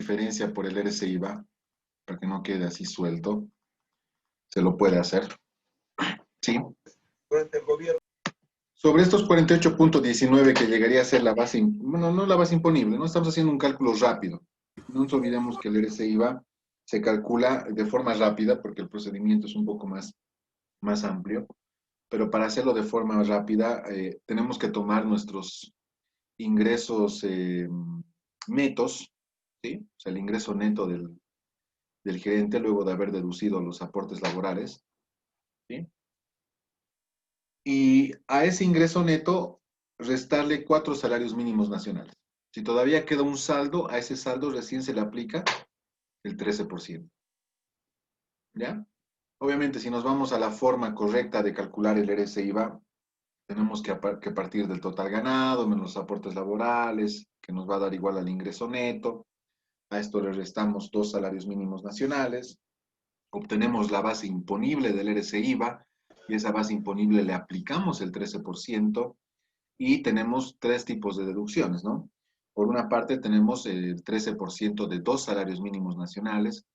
diferencia por el RCIVA, para que no quede así suelto, se lo puede hacer. ¿Sí? Durante el gobierno. Sobre estos 48.19 que llegaría a ser la base, bueno, no la base imponible, no estamos haciendo un cálculo rápido. No nos olvidemos que el RCIVA se calcula de forma rápida porque el procedimiento es un poco más amplio, pero para hacerlo de forma rápida tenemos que tomar nuestros ingresos netos, ¿sí? O sea, el ingreso neto del gerente luego de haber deducido los aportes laborales, ¿sí? Y a ese ingreso neto restarle 4 salarios mínimos nacionales. Si todavía queda un saldo, a ese saldo recién se le aplica el 13%. ¿Ya? Obviamente, si nos vamos a la forma correcta de calcular el RSIVA, tenemos que partir del total ganado, menos los aportes laborales, que nos va a dar igual al ingreso neto. A esto le restamos 2 salarios mínimos nacionales. Obtenemos la base imponible del RSIVA y esa base imponible le aplicamos el 13%. Y tenemos 3 tipos de deducciones, ¿no? Por una parte tenemos el 13% de 2 salarios mínimos nacionales.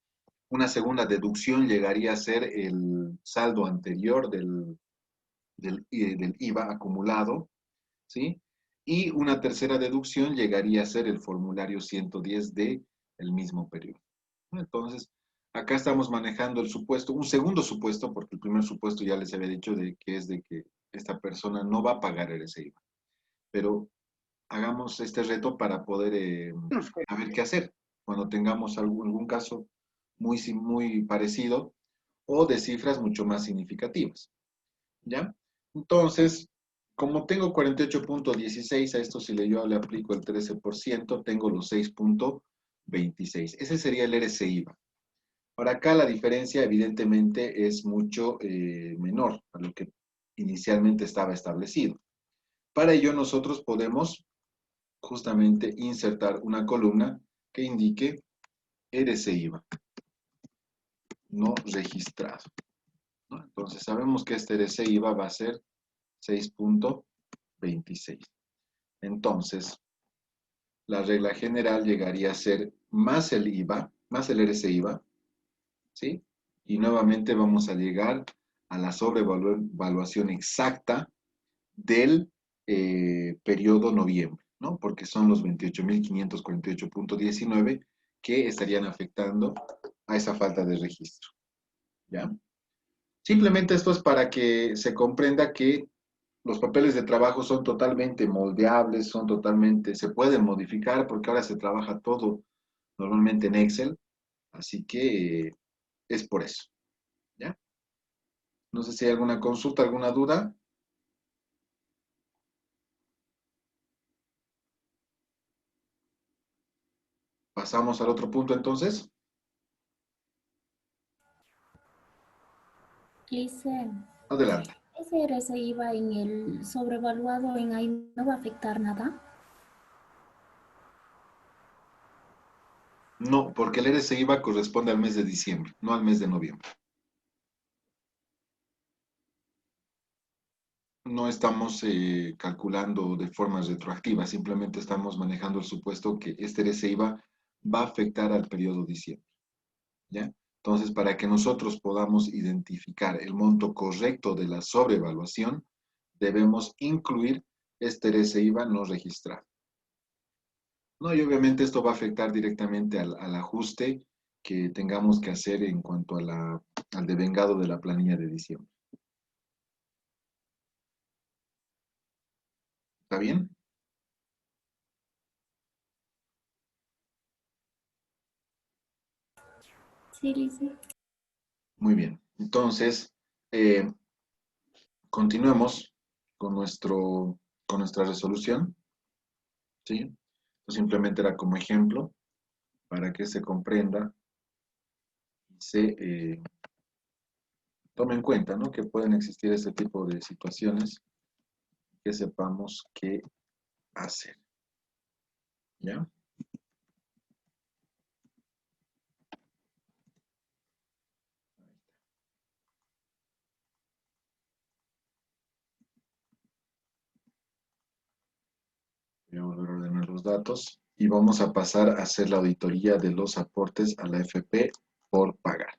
Una segunda deducción llegaría a ser el saldo anterior del IVA acumulado, ¿sí? Y una tercera deducción llegaría a ser el formulario 110 del mismo periodo. Entonces, acá estamos manejando el supuesto, un segundo supuesto, porque el primer supuesto ya les había dicho de que es de que esta persona no va a pagar ese IVA. Pero hagamos este reto para poder saber qué hacer cuando tengamos algún caso muy parecido o de cifras mucho más significativas. ¿Ya? Entonces, como tengo 48.16, a esto si yo le aplico el 13%, tengo los 6.26. Ese sería el RCIVA. Ahora acá la diferencia evidentemente es mucho menor a lo que inicialmente estaba establecido. Para ello nosotros podemos justamente insertar una columna que indique RCIVA, no registrado, ¿no? Entonces sabemos que este RCIVA va a ser 6.26. Entonces, la regla general llegaría a ser más el IVA, más el RCIVA, ¿sí? Y nuevamente vamos a llegar a la sobrevaluación exacta del periodo noviembre, ¿no? Porque son los 28.548.19 que estarían afectando a esa falta de registro, ¿ya? Simplemente esto es para que se comprenda que los papeles de trabajo son totalmente moldeables, se pueden modificar porque ahora se trabaja todo normalmente en Excel, así que es por eso, ¿ya? No sé si hay alguna consulta, alguna duda. Pasamos al otro punto entonces. Lice, Adelante. ese RSIVA en el sobrevaluado en ahí no va a afectar nada. No, porque el RSIVA corresponde al mes de diciembre, no al mes de noviembre. No estamos calculando de forma retroactiva, simplemente estamos manejando el supuesto que este RSIVA va a afectar al periodo diciembre, ¿ya? Entonces, para que nosotros podamos identificar el monto correcto de la sobrevaluación, debemos incluir este RSIVA no registrado. No, y obviamente esto va a afectar directamente al ajuste que tengamos que hacer en cuanto a al devengado de la planilla de diciembre. ¿Está bien? Sí, Lice. Muy bien. Entonces, eh, continuemos con nuestra resolución, ¿sí? Esto simplemente era como ejemplo para que se comprenda y se tome en cuenta, ¿no? Que pueden existir este tipo de situaciones que sepamos qué hacer, ¿ya? Voy a volver a ordenar los datos y vamos a pasar a hacer la auditoría de los aportes a la AFP por pagar.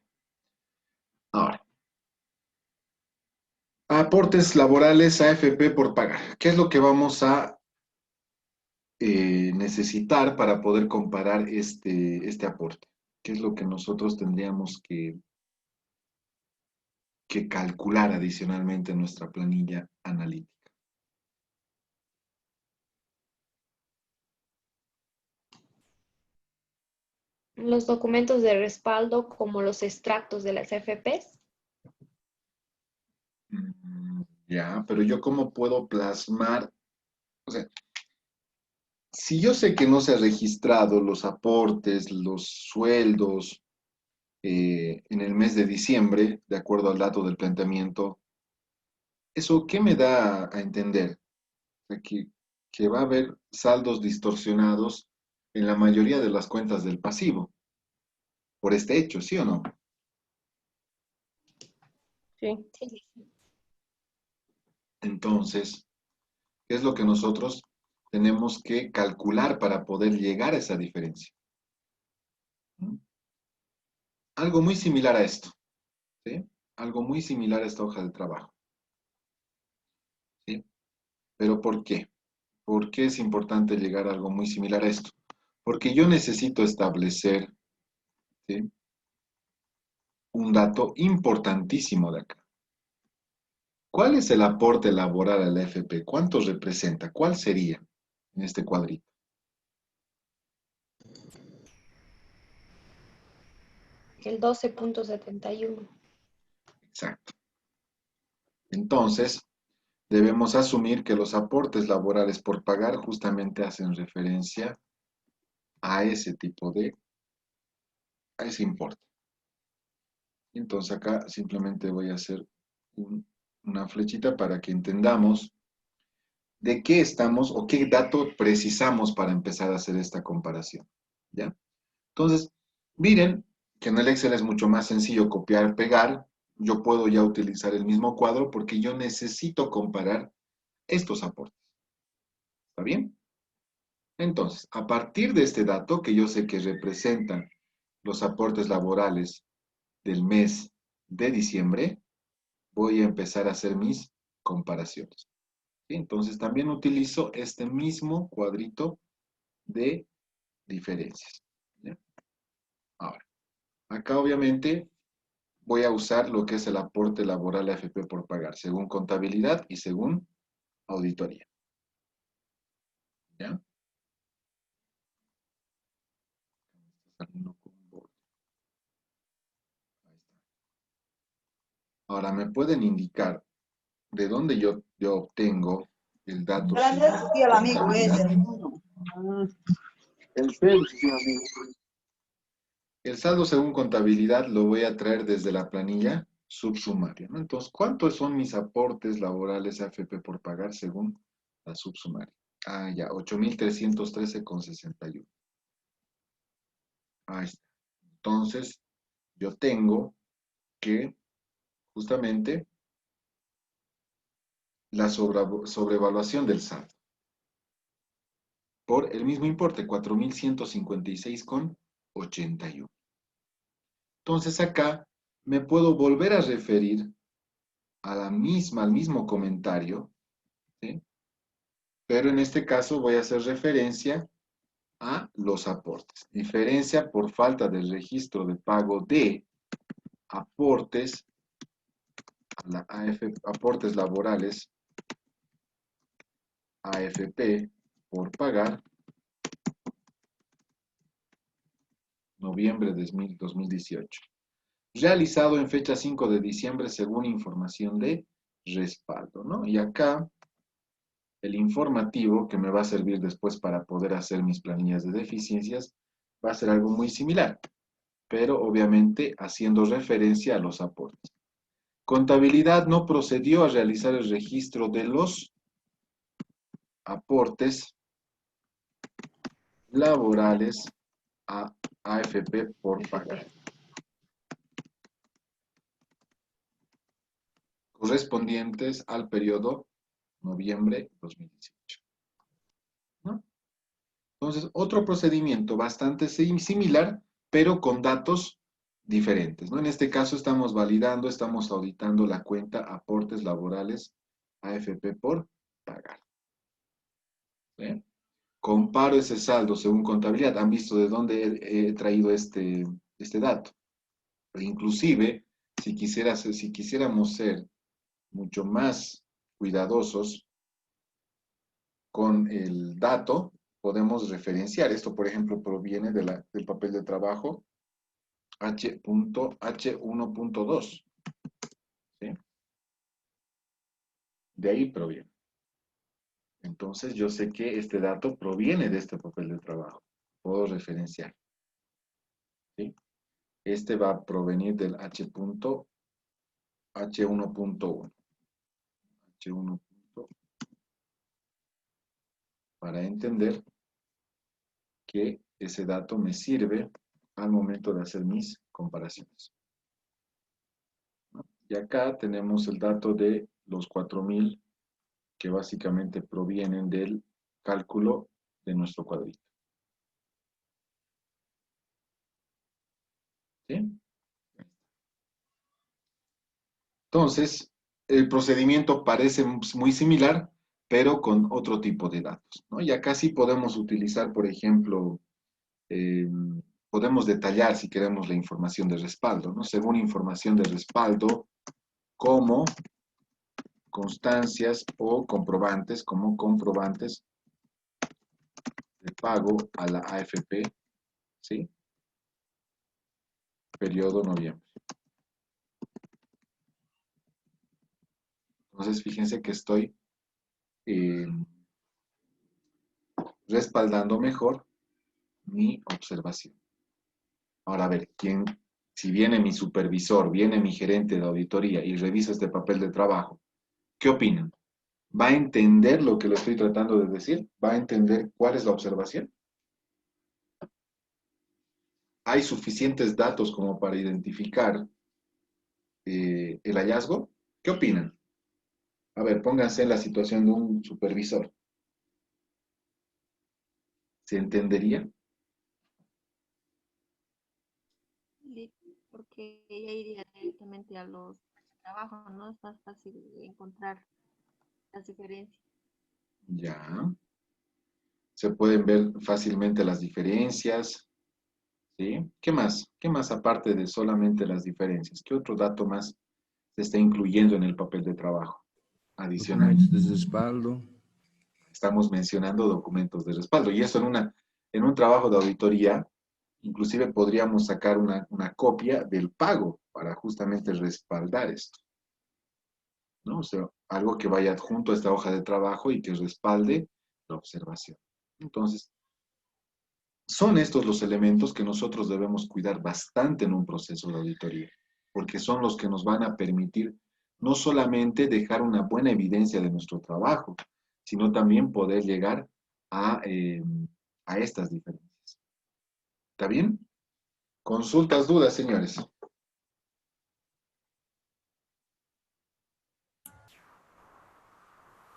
Ahora, aportes laborales a AFP por pagar. ¿Qué es lo que vamos a necesitar para poder comparar este aporte? ¿Qué es lo que nosotros tendríamos que calcular adicionalmente en nuestra planilla analítica? Los documentos de respaldo como los extractos de las FPs. Ya, pero yo cómo puedo plasmar, o sea, si yo sé que no se ha registrado los aportes, los sueldos en el mes de diciembre, de acuerdo al dato del planteamiento, ¿eso qué me da a entender? O sea, que va a haber saldos distorsionados en la mayoría de las cuentas del pasivo, por este hecho, ¿sí o no? Sí. Sí. Entonces, ¿qué es lo que nosotros tenemos que calcular para poder llegar a esa diferencia? ¿Mm? Algo muy similar a esto, ¿sí? Algo muy similar a esta hoja de trabajo, ¿sí? ¿Pero por qué? ¿Por qué es importante llegar a algo muy similar a esto? Porque yo necesito establecer, ¿sí?, un dato importantísimo de acá. ¿Cuál es el aporte laboral a la AFP? ¿Cuánto representa? ¿Cuál sería en este cuadrito? El 12.71. Exacto. Entonces, debemos asumir que los aportes laborales por pagar justamente hacen referencia a ese tipo a ese importe. Entonces acá simplemente voy a hacer una flechita para que entendamos de qué estamos o qué dato precisamos para empezar a hacer esta comparación. ¿Ya? Entonces, miren que en el Excel es mucho más sencillo copiar, pegar. Yo puedo ya utilizar el mismo cuadro porque yo necesito comparar estos aportes. ¿Está bien? Entonces, a partir de este dato que yo sé que representan los aportes laborales del mes de diciembre, voy a empezar a hacer mis comparaciones. ¿Sí? Entonces, también utilizo este mismo cuadrito de diferencias. ¿Ya? Ahora, acá obviamente voy a usar lo que es el aporte laboral a AFP por pagar, según contabilidad y según auditoría. ¿Ya? Ahora, ¿me pueden indicar de dónde yo obtengo el dato según Sí, el amigo contabilidad? ese. El cel, sí, amigo. El saldo según contabilidad lo voy a traer desde la planilla subsumaria, ¿no? Entonces, ¿cuántos son mis aportes laborales a AFP por pagar según la subsumaria? Ah, ya, 8.313,61. Ahí está. Entonces, yo tengo que justamente la sobrevaluación del saldo por el mismo importe, 4.156,81. Entonces acá me puedo volver a referir a al mismo comentario, ¿sí? Pero en este caso voy a hacer referencia a los aportes. Diferencia por falta del registro de pago de aportes a la aportes laborales AFP por pagar noviembre de 2018. Realizado en fecha 5 de diciembre según información de respaldo, ¿no? Y acá el informativo que me va a servir después para poder hacer mis planillas de deficiencias va a ser algo muy similar, pero obviamente haciendo referencia a los aportes. Contabilidad no procedió a realizar el registro de los aportes laborales a AFP por pagar, correspondientes al periodo noviembre 2018. ¿No? Entonces, otro procedimiento bastante similar, pero con datos diferentes, ¿no? En este caso estamos validando, estamos auditando la cuenta aportes laborales AFP por pagar. ¿Sí? Comparo ese saldo según contabilidad. ¿Han visto de dónde he traído este dato? Inclusive, si quisiéramos ser mucho más cuidadosos con el dato, podemos referenciar. Esto, por ejemplo, proviene del papel de trabajo H.H1.2. ¿Sí? De ahí proviene. Entonces, yo sé que este dato proviene de este papel de trabajo. Puedo referenciar. ¿Sí? Este va a provenir del H.H1.1. H1. Para entender que ese dato me sirve al momento de hacer mis comparaciones. ¿No? Y acá tenemos el dato de los 4.000 que básicamente provienen del cálculo de nuestro cuadrito. ¿Sí? Entonces, el procedimiento parece muy similar, pero con otro tipo de datos, ¿no? Y acá sí podemos utilizar, por ejemplo, podemos detallar si queremos la información de respaldo, ¿no? Según información de respaldo, como constancias o comprobantes, como comprobantes de pago a la AFP, ¿sí? Periodo noviembre. Entonces, fíjense que estoy respaldando mejor mi observación. Ahora, a ver, si viene mi supervisor, viene mi gerente de auditoría y revisa este papel de trabajo, ¿qué opinan? ¿Va a entender lo que le estoy tratando de decir? ¿Va a entender cuál es la observación? ¿Hay suficientes datos como para identificar el hallazgo? ¿Qué opinan? A ver, pónganse en la situación de un supervisor. ¿Se entendería? Sí, porque ella iría directamente a los trabajos, ¿no? Es más fácil encontrar las diferencias. Ya. Se pueden ver fácilmente las diferencias. ¿Sí? ¿Qué más? ¿Qué más aparte de solamente las diferencias? ¿Qué otro dato más se está incluyendo en el papel de trabajo adicional? Documentos de respaldo. Estamos mencionando documentos de respaldo. Y eso en un trabajo de auditoría, inclusive podríamos sacar una copia del pago para justamente respaldar esto, ¿no? O sea, algo que vaya adjunto a esta hoja de trabajo y que respalde la observación. Entonces, son estos los elementos que nosotros debemos cuidar bastante en un proceso de auditoría, porque son los que nos van a permitir no solamente dejar una buena evidencia de nuestro trabajo, sino también poder llegar a estas diferencias. ¿Está bien? Consultas, dudas, señores.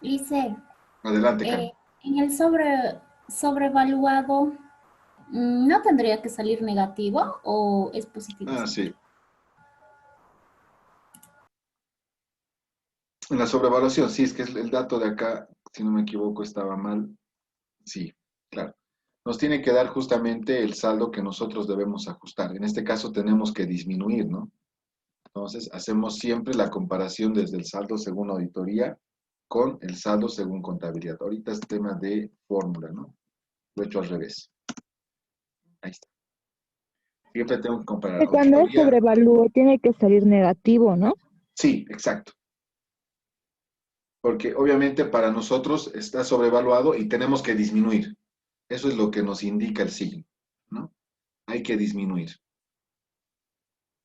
Lice, Adelante, Cami. en el sobrevaluado, ¿no tendría que salir negativo o es positivo Ah, siempre? sí. En la sobrevaluación, sí, es que el dato de acá, si no me equivoco, estaba mal. Sí, claro. Nos tiene que dar justamente el saldo que nosotros debemos ajustar. En este caso tenemos que disminuir, ¿no? Entonces, hacemos siempre la comparación desde el saldo según auditoría con el saldo según contabilidad. Ahorita es tema de fórmula, ¿no? Lo he hecho al revés. Ahí está. Siempre tengo que comparar Que cuando es auditoría. sobrevalúo tiene que salir negativo, ¿no? Sí, exacto. Porque obviamente para nosotros está sobrevaluado y tenemos que disminuir. Eso es lo que nos indica el signo, ¿no? Hay que disminuir.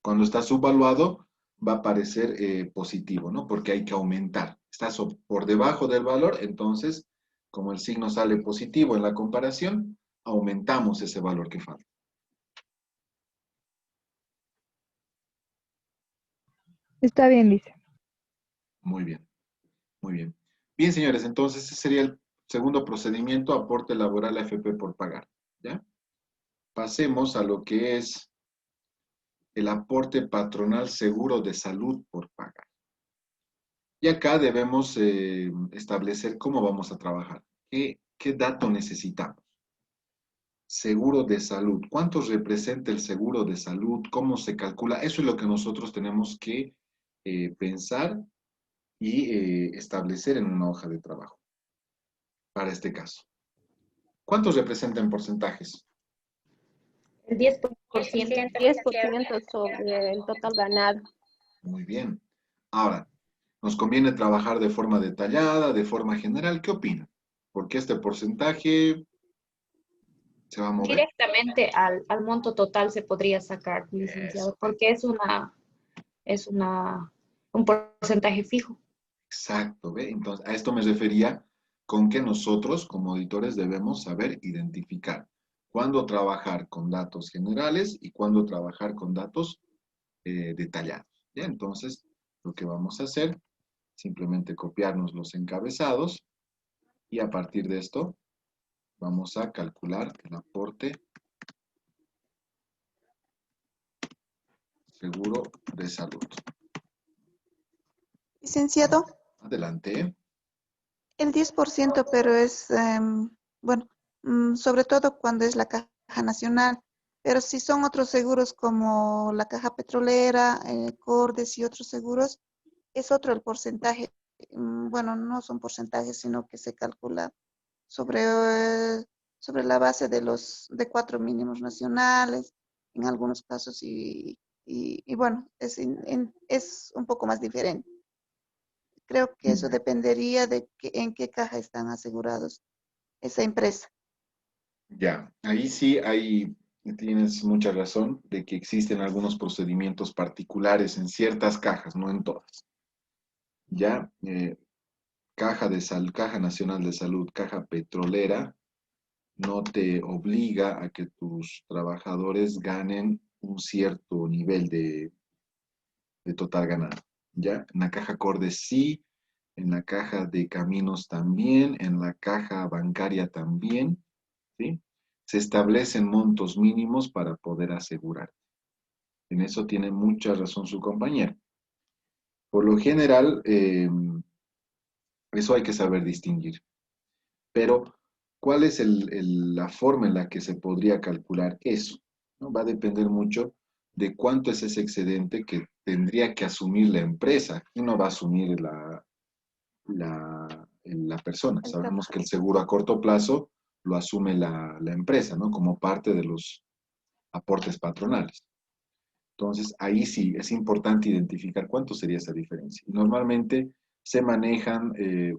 Cuando está subvaluado, va a aparecer positivo, ¿no? Porque hay que aumentar. Está por debajo del valor, entonces, como el signo sale positivo en la comparación, aumentamos ese valor que falta. Está bien, dice. Muy bien, muy bien. Bien, señores, entonces ese sería el Segundo procedimiento, aporte laboral a AFP por pagar. ¿Ya? Pasemos a lo que es el aporte patronal seguro de salud por pagar. Y acá debemos establecer cómo vamos a trabajar. ¿Qué dato necesitamos? Seguro de salud. ¿Cuánto representa el seguro de salud? ¿Cómo se calcula? Eso es lo que nosotros tenemos que pensar y establecer en una hoja de trabajo para este caso. ¿Cuántos representa en porcentajes? El 10%. 10% sobre el total ganado. Muy bien. Ahora, ¿nos conviene trabajar de forma detallada, de forma general? ¿Qué opinan? Porque este porcentaje se va a mover. Directamente al monto total se podría sacar, licenciado, Eso. porque un porcentaje fijo. Exacto, ¿ve? Entonces, a esto me refería con que nosotros, como auditores, debemos saber identificar cuándo trabajar con datos generales y cuándo trabajar con datos detallados. ¿Ya? Entonces, lo que vamos a hacer, simplemente copiarnos los encabezados y a partir de esto vamos a calcular el aporte seguro de salud. Licenciado, Adelante. el 10%, pero es, bueno, sobre todo cuando es la Caja Nacional, pero si son otros seguros como la Caja Petrolera, Cordes y otros seguros, es otro el porcentaje. Bueno, no son porcentajes, sino que se calcula sobre, sobre la base de 4 mínimos nacionales, en algunos casos, y bueno, es un poco más diferente. Creo que eso dependería de en qué caja están asegurados esa empresa. Ya, ahí sí tienes mucha razón de que existen algunos procedimientos particulares en ciertas cajas, no en todas. Ya, Caja Nacional de Salud, Caja Petrolera, no te obliga a que tus trabajadores ganen un cierto nivel de total ganado. Ya, en la Caja Cordes sí, en la Caja de Caminos también, en la Caja Bancaria también, ¿sí? Se establecen montos mínimos para poder asegurar. En eso tiene mucha razón su compañero. Por lo general, eso hay que saber distinguir. Pero, ¿cuál es la forma en la que se podría calcular eso? ¿No? Va a depender mucho de cuánto es ese excedente que tendría que asumir la empresa. ¿Quién no va a asumir la persona? Sabemos que el seguro a corto plazo lo asume la empresa, ¿no? Como parte de los aportes patronales. Entonces, ahí sí es importante identificar cuánto sería esa diferencia. Y normalmente se manejan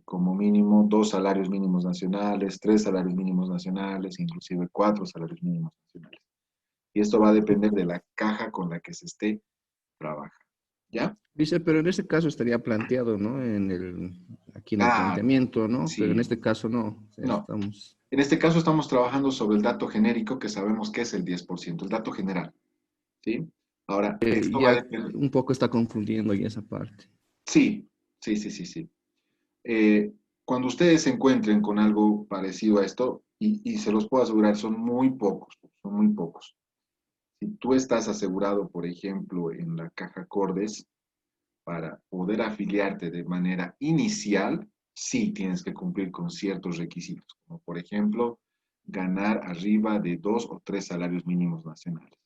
como mínimo 2 salarios mínimos nacionales, 3 salarios mínimos nacionales, inclusive 4 salarios mínimos nacionales. Y esto va a depender de la caja con la que se esté trabajando. ¿Ya? Dice, pero en este caso estaría planteado, ¿no? Aquí en el Ah, planteamiento, ¿no? Pero en sí. este caso no. O sea, No. estamos... En este caso estamos trabajando sobre el dato genérico que sabemos que es el 10%, el dato general. ¿Sí? Ahora, esto va a ya depender. un poco está confundiendo ya esa parte. Sí, sí, sí, sí, sí. Cuando ustedes se encuentren con algo parecido a esto, y se los puedo asegurar, son muy pocos, son muy pocos. Si tú estás asegurado, por ejemplo, en la Caja Cordes, para poder afiliarte de manera inicial, sí tienes que cumplir con ciertos requisitos, como por ejemplo, ganar arriba de 2 o 3 salarios mínimos nacionales.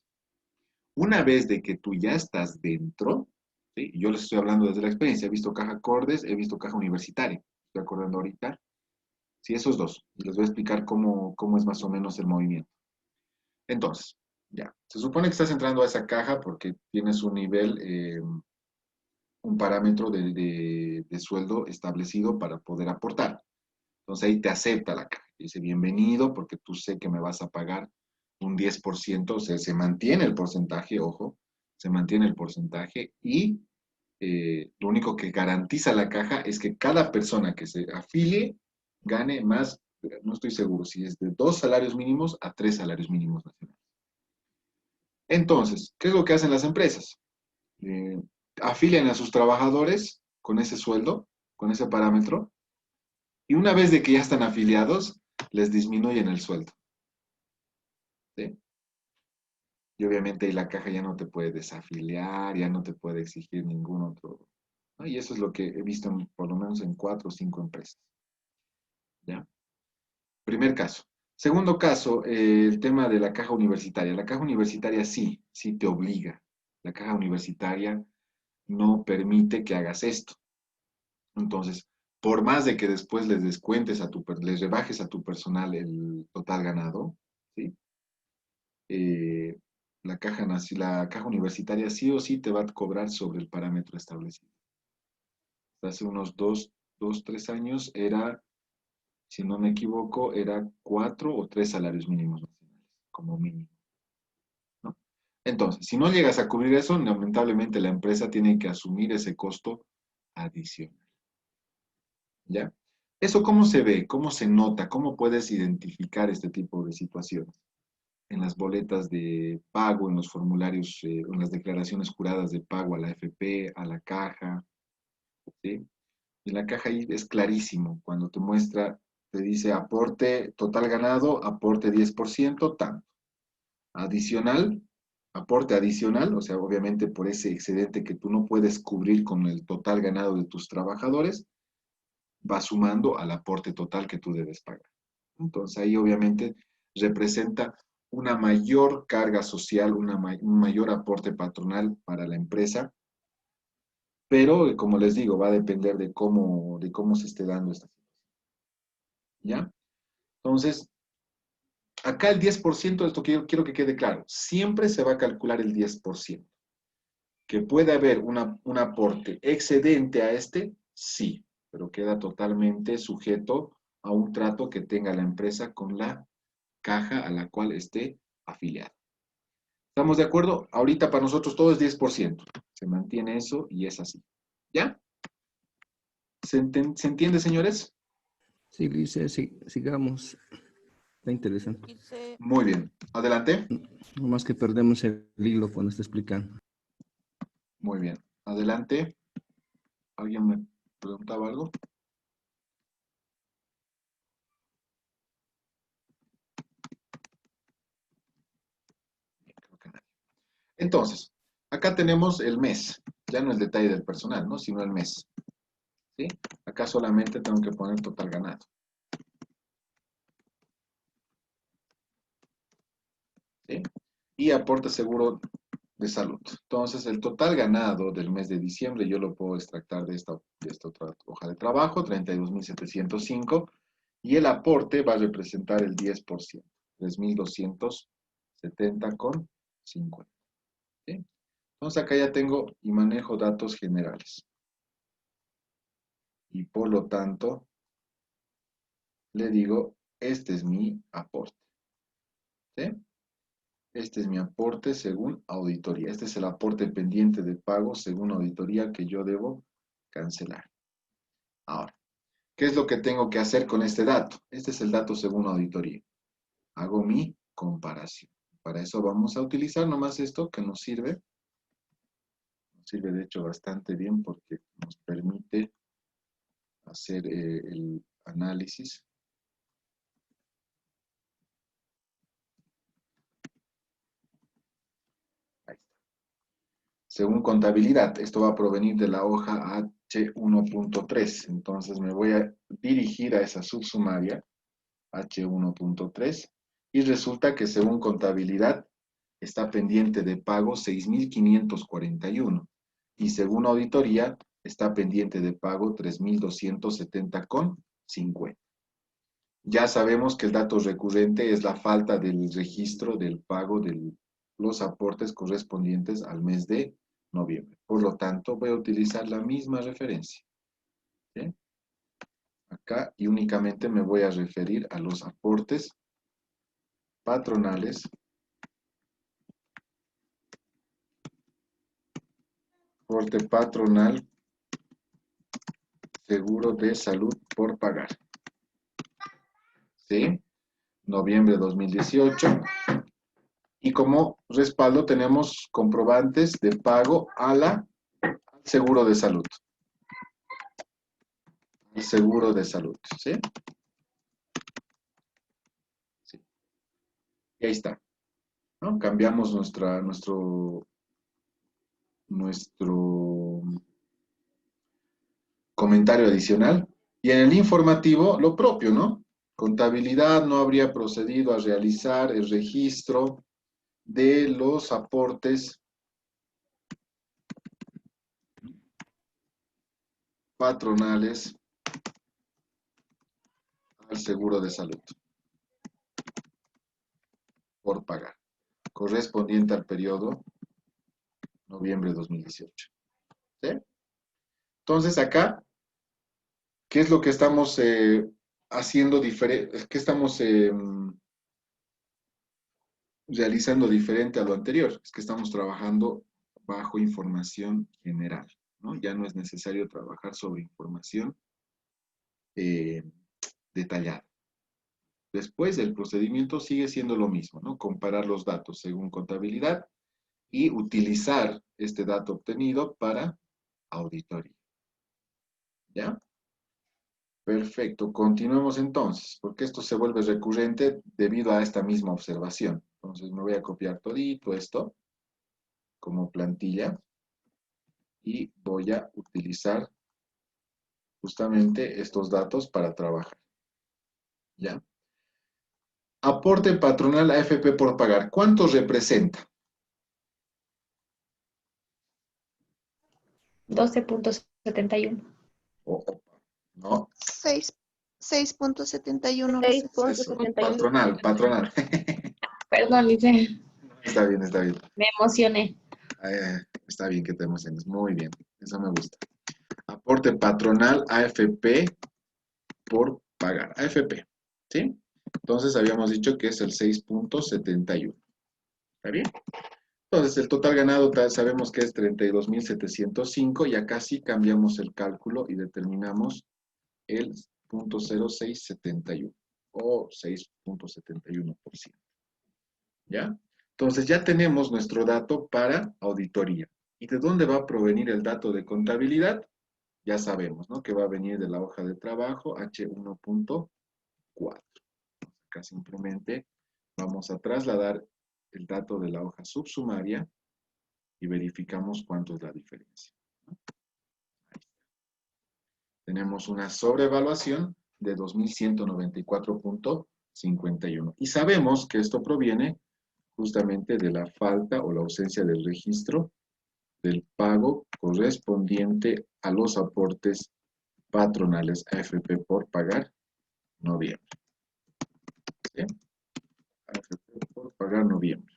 Una vez de que tú ya estás dentro, ¿sí? Yo les estoy hablando desde la experiencia, he visto Caja Cordes, he visto Caja Universitaria, estoy acordando ahorita, sí, esos dos, y les voy a explicar cómo es más o menos el movimiento. Entonces, ya, se supone que estás entrando a esa caja porque tienes un nivel, un parámetro de sueldo establecido para poder aportar. Entonces ahí te acepta la caja. Dice, bienvenido, porque tú sé que me vas a pagar un 10%, o sea, se mantiene el porcentaje, ojo, se mantiene el porcentaje y lo único que garantiza la caja es que cada persona que se afilie gane más, no estoy seguro si es de 2 salarios mínimos a 3 salarios mínimos nacionales. Entonces, ¿qué es lo que hacen las empresas? Afilian a sus trabajadores con ese sueldo, con ese parámetro, Y una vez de que ya están afiliados, les disminuyen el sueldo. ¿Sí? Y obviamente ahí la caja ya no te puede desafiliar, ya no te puede exigir ningún otro. ¿No? Y eso es lo que he visto por lo menos en 4 o 5 empresas. ¿Ya? Primer caso. Segundo caso, el tema de la caja universitaria. La caja universitaria sí te obliga. La caja universitaria no permite que hagas esto. Entonces, por más de que después les descuentes les rebajes a tu personal el total ganado, ¿sí? La caja universitaria sí o sí te va a cobrar sobre el parámetro establecido. Hace unos 3 años era, si no me equivoco, era 4 o 3 salarios mínimos nacionales, como mínimo, ¿no? Entonces, si no llegas a cubrir eso, lamentablemente la empresa tiene que asumir ese costo adicional. ¿Ya? ¿Eso cómo se ve? ¿Cómo se nota? ¿Cómo puedes identificar este tipo de situaciones? En las boletas de pago, en los formularios, en las declaraciones juradas de pago a la AFP, a la caja, ¿sí? En la caja ahí es clarísimo, cuando te muestra, te dice aporte total ganado, aporte 10%, tanto. Adicional, aporte adicional, o sea, obviamente por ese excedente que tú no puedes cubrir con el total ganado de tus trabajadores, va sumando al aporte total que tú debes pagar. Entonces ahí obviamente representa una mayor carga social, un mayor aporte patronal para la empresa, pero como les digo, va a depender de cómo se esté dando esta situación. ¿Ya? Entonces, acá el 10%, esto quiero que quede claro, siempre se va a calcular el 10%. ¿Que puede haber un aporte excedente a este? Sí, pero queda totalmente sujeto a un trato que tenga la empresa con la caja a la cual esté afiliada. ¿Estamos de acuerdo? Ahorita para nosotros todo es 10%. Se mantiene eso y es así. ¿Ya? ¿Se entiende, señores? Sí, dice, sí, sigamos. Está interesante. Dice, Muy bien. Adelante. No más que perdemos el hilo cuando está explicando. Muy bien. Adelante. ¿Alguien me preguntaba algo? Creo que nadie. Entonces, acá tenemos el mes. Ya no el detalle del personal, ¿no? Sino el mes. ¿Sí? Acá solamente tengo que poner total ganado. ¿Sí? Y aporte seguro de salud. Entonces, el total ganado del mes de diciembre yo lo puedo extractar de esta otra hoja de trabajo, 32.705, y el aporte va a representar el 10%, 3.270,50. ¿Sí? Entonces, acá ya tengo y manejo datos generales. Y por lo tanto, le digo, este es mi aporte. ¿Sí? Este es mi aporte según auditoría. Este es el aporte pendiente de pago según auditoría que yo debo cancelar. Ahora, ¿qué es lo que tengo que hacer con este dato? Este es el dato según auditoría. Hago mi comparación. Para eso vamos a utilizar nomás esto que nos sirve. Nos sirve de hecho bastante bien porque nos permite hacer el análisis. Ahí está. Según contabilidad, esto va a provenir de la hoja H1.3. Entonces me voy a dirigir a esa subsumaria H1.3 y resulta que según contabilidad está pendiente de pago 6.541 y según auditoría está pendiente de pago 3.270,50. Ya sabemos que el dato recurrente es la falta del registro del pago de los aportes correspondientes al mes de noviembre. Por lo tanto, voy a utilizar la misma referencia. ¿Sí? Acá y únicamente me voy a referir a los aportes patronales, aporte patronal, seguro de salud por pagar. ¿Sí? Noviembre de 2018. Y como respaldo tenemos comprobantes de pago al seguro de salud. el seguro de salud, ¿sí? Sí. Y ahí está, ¿no? Cambiamos nuestro comentario adicional. Y en el informativo, lo propio, ¿no? Contabilidad no habría procedido a realizar el registro de los aportes patronales al seguro de salud por pagar, correspondiente al periodo noviembre de 2018. ¿Sí? Entonces acá, ¿qué es lo que estamos haciendo diferente? ¿Qué estamos realizando diferente a lo anterior? Es que estamos trabajando bajo información general, ¿no? Ya no es necesario trabajar sobre información detallada. Después, el procedimiento sigue siendo lo mismo, ¿no? Comparar los datos según contabilidad y utilizar este dato obtenido para auditoría. ¿Ya? Perfecto. Continuemos entonces, porque esto se vuelve recurrente debido a esta misma observación. Entonces me voy a copiar todito esto como plantilla y voy a utilizar justamente estos datos para trabajar. ¿Ya? Aporte patronal a AFP por pagar. ¿Cuánto representa? 12.71. No, 6.71. 6.71. Patronal. Perdón, dice, Está bien, está bien. me emocioné. Está bien que te emociones. Muy bien, eso me gusta. Aporte patronal AFP por pagar. AFP, ¿sí? Entonces habíamos dicho que es el 6.71. ¿Está bien? Entonces el total ganado sabemos que es 32.705 y acá sí cambiamos el cálculo y determinamos el 0.0671 o 6.71%. ¿Ya? Entonces ya tenemos nuestro dato para auditoría. ¿Y de dónde va a provenir el dato de contabilidad? Ya sabemos, ¿no? Que va a venir de la hoja de trabajo H1.4. Acá simplemente vamos a trasladar el dato de la hoja subsumaria y verificamos cuánto es la diferencia. Ahí está. Tenemos una sobrevaluación de 2.194.51. Y sabemos que esto proviene justamente de la falta o la ausencia del registro del pago correspondiente a los aportes patronales AFP por pagar noviembre. ¿Sí? AFP por pagar noviembre.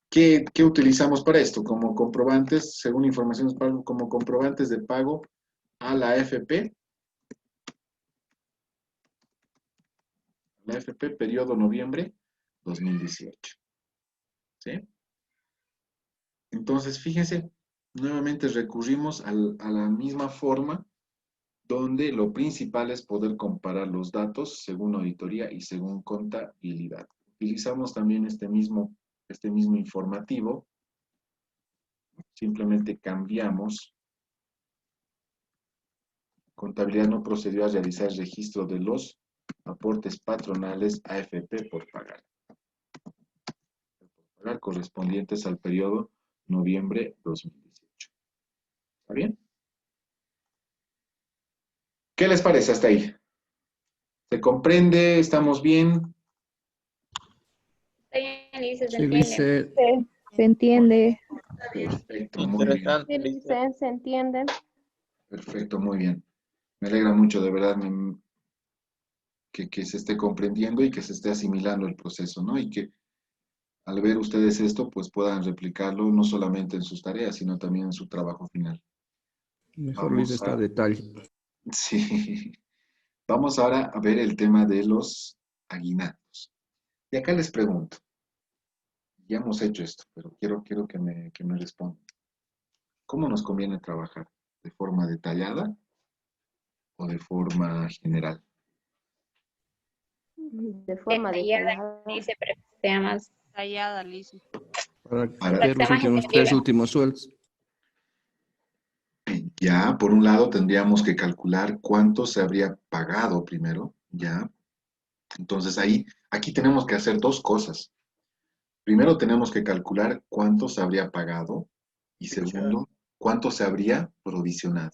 ¿Qué utilizamos para esto? Como comprobantes, según informaciones, como comprobantes de pago a la AFP. La AFP, periodo noviembre 2018. ¿Sí? Entonces, fíjense, nuevamente recurrimos a la misma forma donde lo principal es poder comparar los datos según auditoría y según contabilidad. Utilizamos también este mismo informativo, simplemente cambiamos. Contabilidad no procedió a realizar el registro de los aportes patronales AFP por pagar. Correspondientes al periodo noviembre 2018. ¿Está bien? ¿Qué les parece hasta ahí? ¿Se comprende? ¿Estamos bien? Está bien, Lice, se Sí, entiende. Lice, Se entiende. Perfecto, muy bien. Interesante, Lice. ¿Se entiende? Perfecto, muy bien. Me alegra mucho, de verdad, que se esté comprendiendo y que se esté asimilando el proceso, ¿no? Y que al ver ustedes esto, pues puedan replicarlo no solamente en sus tareas, sino también en su trabajo final. mejor Lice está a detalle. Sí. Vamos ahora a ver el tema de los aguinaldos. Y acá les pregunto, ya hemos hecho esto, pero quiero que me respondan. ¿Cómo nos conviene trabajar? ¿De forma detallada o de forma general? De forma detallada. Dice, pero que sea más, Detallada, Lice. Para Para- ver los sea más últimos entendible. 3 últimos sueldos. Ya, por un lado tendríamos que calcular cuánto se habría pagado primero, ya. Entonces ahí, aquí tenemos que hacer dos cosas. Primero tenemos que calcular cuánto se habría pagado y segundo, cuánto se habría provisionado.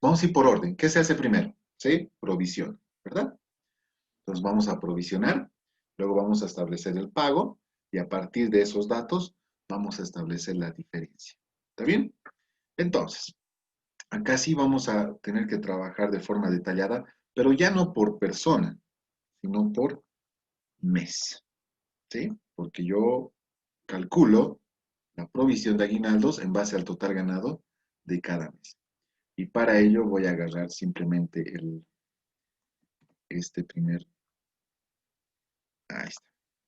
Vamos a ir por orden. ¿Qué se hace primero? ¿Sí? Provisión, ¿verdad? Entonces vamos a provisionar, luego vamos a establecer el pago y a partir de esos datos vamos a establecer la diferencia. ¿Está bien? Entonces, acá sí vamos a tener que trabajar de forma detallada, pero ya no por persona, sino por mes. ¿Sí? Porque yo calculo la provisión de aguinaldos en base al total ganado de cada mes. Y para ello voy a agarrar simplemente este primer, ahí está.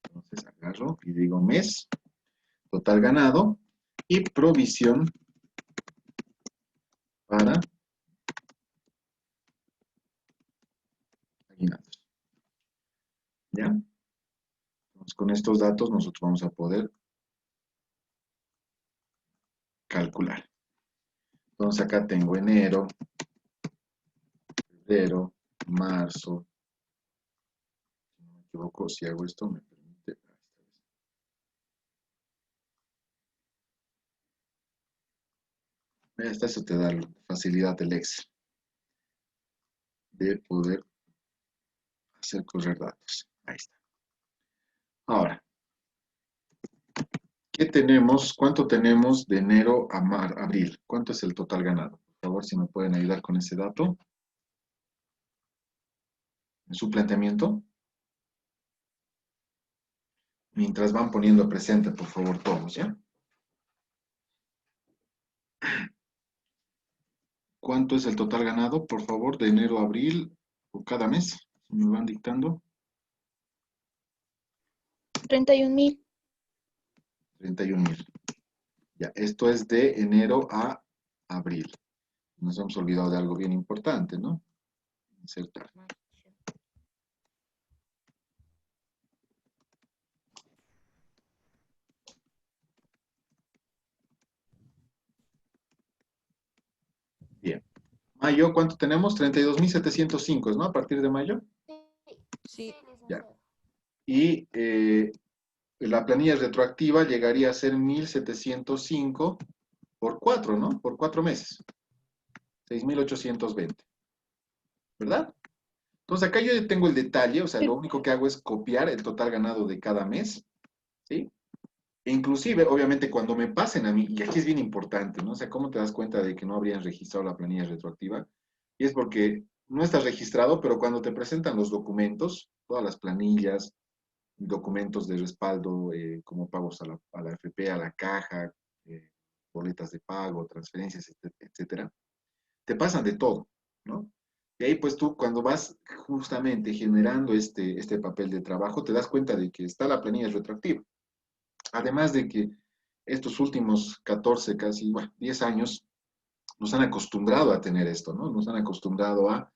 Entonces agarro y digo mes, total ganado y provisión para aguinaldos. ¿Ya? Entonces, con estos datos nosotros vamos a poder calcular. Entonces acá tengo enero, febrero, marzo. Si no me equivoco, si hago esto me permite. Eso te da la facilidad del Excel de poder hacer correr datos. Ahí está. Ahora, ¿qué tenemos? ¿Cuánto tenemos de enero a abril? ¿Cuánto es el total ganado? Por favor, si me pueden ayudar con ese dato. En su planteamiento. Mientras van poniendo presente, por favor, todos, ¿ya? ¿Cuánto es el total ganado, por favor, de enero a abril o cada mes? Si me van dictando. 31.000. 31,000. Ya, esto es de enero a abril. Nos hemos olvidado de algo bien importante, ¿no? Insertar. Bien. Mayo, ¿cuánto tenemos? 32,705, ¿no? A partir de mayo. Sí. Ya. Y la planilla retroactiva llegaría a ser 1,705 por 4, ¿no? Por 4 meses. 6,820. ¿Verdad? Entonces acá yo tengo el detalle, o sea, lo único que hago es copiar el total ganado de cada mes, ¿sí? E inclusive, obviamente, cuando me pasen a mí, y aquí es bien importante, ¿no? O sea, ¿cómo te das cuenta de que no habrían registrado la planilla retroactiva? Y es porque no estás registrado, pero cuando te presentan los documentos, todas las planillas, documentos de respaldo, como pagos a la FP, a la caja, boletas de pago, transferencias, etcétera, te pasan de todo, ¿no? Y ahí pues tú cuando vas justamente generando este papel de trabajo, te das cuenta de que está la planilla retroactiva. Además de que estos últimos 14, casi, bueno, 10 años, nos han acostumbrado a tener esto, ¿no? Nos han acostumbrado a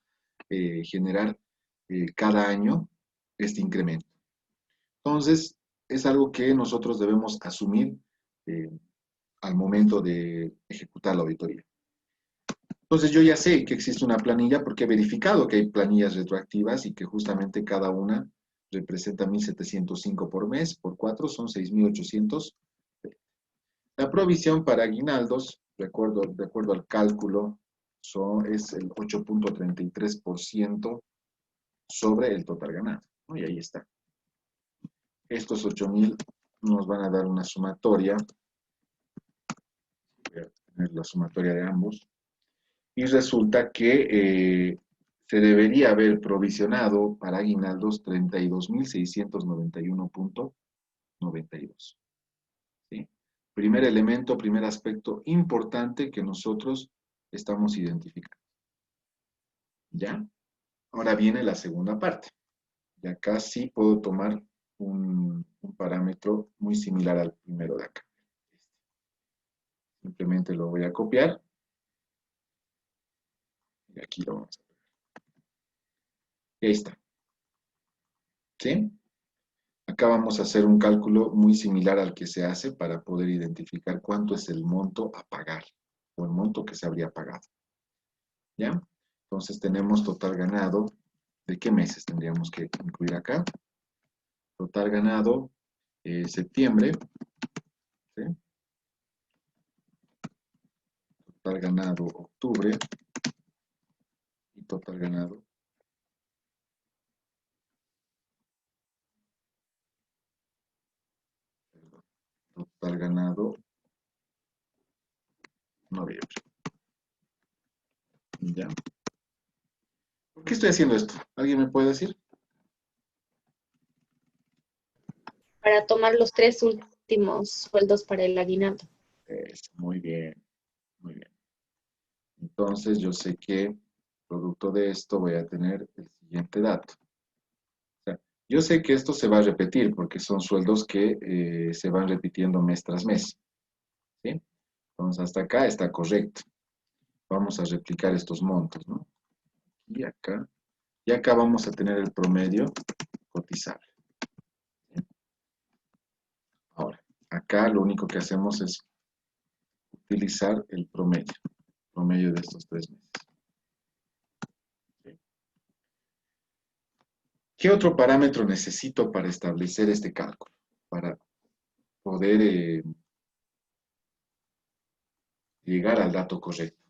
generar cada año este incremento. Entonces, es algo que nosotros debemos asumir eh, al momento de ejecutar la auditoría. Entonces, yo ya sé que existe una planilla porque he verificado que hay planillas retroactivas y que justamente cada una representa 1,705 por mes, por 4 son 6,800. La provisión para aguinaldos, de acuerdo al cálculo, es el 8,33% sobre el total ganado, ¿no? Y ahí está. Estos 8,000 nos van a dar una sumatoria. Voy a tener la sumatoria de ambos. Y resulta que se debería haber provisionado para aguinaldos 32,691,92. ¿Sí? Primer elemento, primer aspecto importante que nosotros estamos identificando. ¿Ya? Ahora viene la segunda parte. Y acá sí puedo tomar un parámetro muy similar al primero de acá. Simplemente lo voy a copiar. Y aquí lo vamos a ver. Y ahí está. ¿Sí? Acá vamos a hacer un cálculo muy similar al que se hace para poder identificar cuánto es el monto a pagar o el monto que se habría pagado. ¿Ya? Entonces tenemos total ganado. ¿De qué meses tendríamos que incluir acá? Total ganado septiembre. ¿Sí? Total ganado octubre. Y total ganado total ganado noviembre. ¿Ya? ¿Por qué estoy haciendo esto? ¿Alguien me puede decir? Para tomar los 3 últimos sueldos para el aguinaldo. Muy bien, muy bien. Entonces yo sé que producto de esto voy a tener el siguiente dato. O sea, yo sé que esto se va a repetir porque son sueldos que se van repitiendo mes tras mes. ¿Sí? Entonces hasta acá está correcto. Vamos a replicar estos montos, ¿no? Y acá. Y acá vamos a tener el promedio cotizable. ¿Sí? Ahora, acá lo único que hacemos es utilizar el promedio de estos 3 meses. ¿Sí? ¿Qué otro parámetro necesito para establecer este cálculo? Para poder llegar al dato correcto.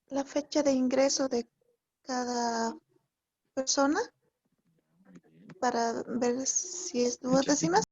La fecha de ingreso de cada persona para ver si es duodécimas.